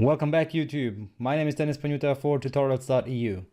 Welcome back YouTube. My name is Dennis Panuta for tutorials.eu.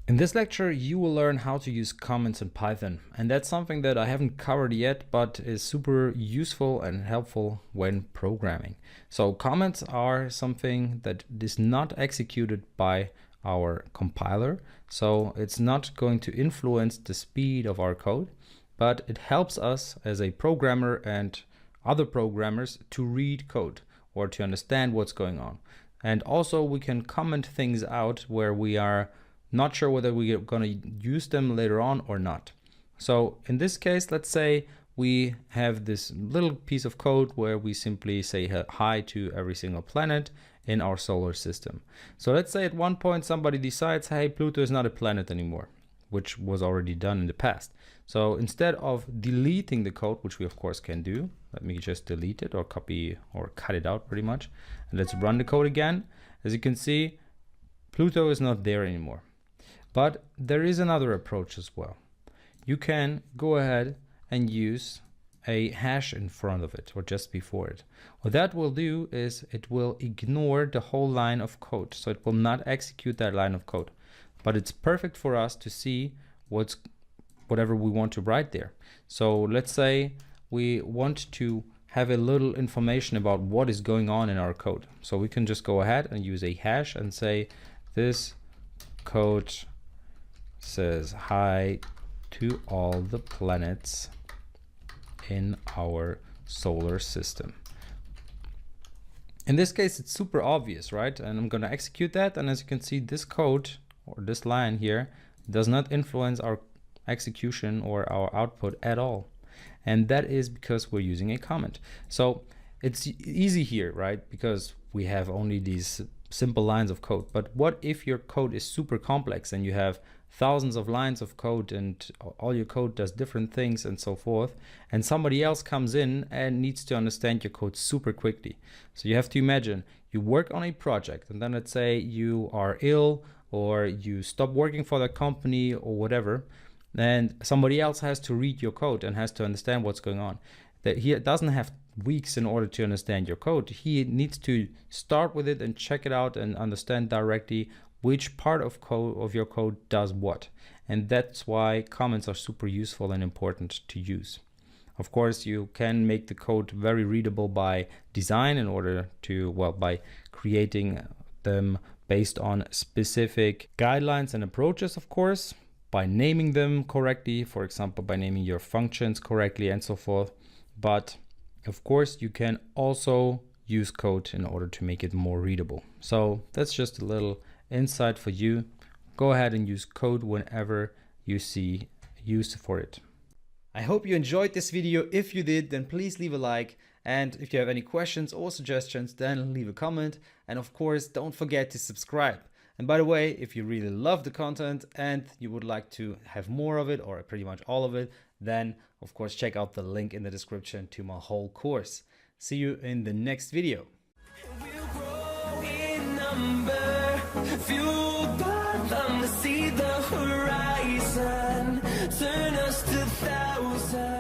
In this lecture you will learn how to use comments in Python, and that's something that I haven't covered yet but is super useful and helpful when programming. So comments are something that is not executed by our compiler, so it's not going to influence the speed of our code, but it helps us as a programmer and other programmers to read code or to understand what's going on. And also we can comment things out where we are not sure whether we are going to use them later on or not. So in this case, let's say we have this little piece of code where we simply say hi to every single planet in our solar system. So let's say at one point somebody decides, hey, Pluto is not a planet anymore, which was already done in the past. So instead of deleting the code, which we of course can do, let me just delete it or copy or cut it out pretty much. And let's run the code again. As you can see, Pluto is not there anymore. But there is another approach as well. You can go ahead and use a hash in front of it or just before it. What that will do is it will ignore the whole line of code. So it will not execute that line of code. But it's perfect for us to see whatever we want to write there. So let's say we want to have a little information about what is going on in our code. So we can just go ahead and use a hash and say this code says hi to all the planets in our solar system. In this case, it's super obvious, right? And I'm going to execute that. And as you can see, this code or this line here does not influence our execution or our output at all. And that is because we're using a comment. So it's easy here, right? Because we have only these simple lines of code. But what if your code is super complex and you have thousands of lines of code and all your code does different things and so forth, and somebody else comes in and needs to understand your code super quickly? So you have to imagine you work on a project and then let's say you are ill or you stop working for the company or whatever, and somebody else has to read your code and has to understand what's going on. That he doesn't have weeks in order to understand your code. He needs to start with it and check it out and understand directly which part of your code does what. And that's why comments are super useful and important to use. Of course, you can make the code very readable by design in order to, well, by creating them based on specific guidelines and approaches, of course, by naming them correctly, for example, by naming your functions correctly and so forth. But of course, you can also use code in order to make it more readable. So that's just a little insight for you. Go ahead and use code whenever you see use for it. I hope you enjoyed this video. If you did, then please leave a like. And if you have any questions or suggestions, then leave a comment. And of course, don't forget to subscribe. And by the way, if you really love the content and you would like to have more of it or pretty much all of it, then of course check out the link in the description to my whole course. See you in the next video. We'll grow in number, fueled by them to see the horizon, turn us to thousands.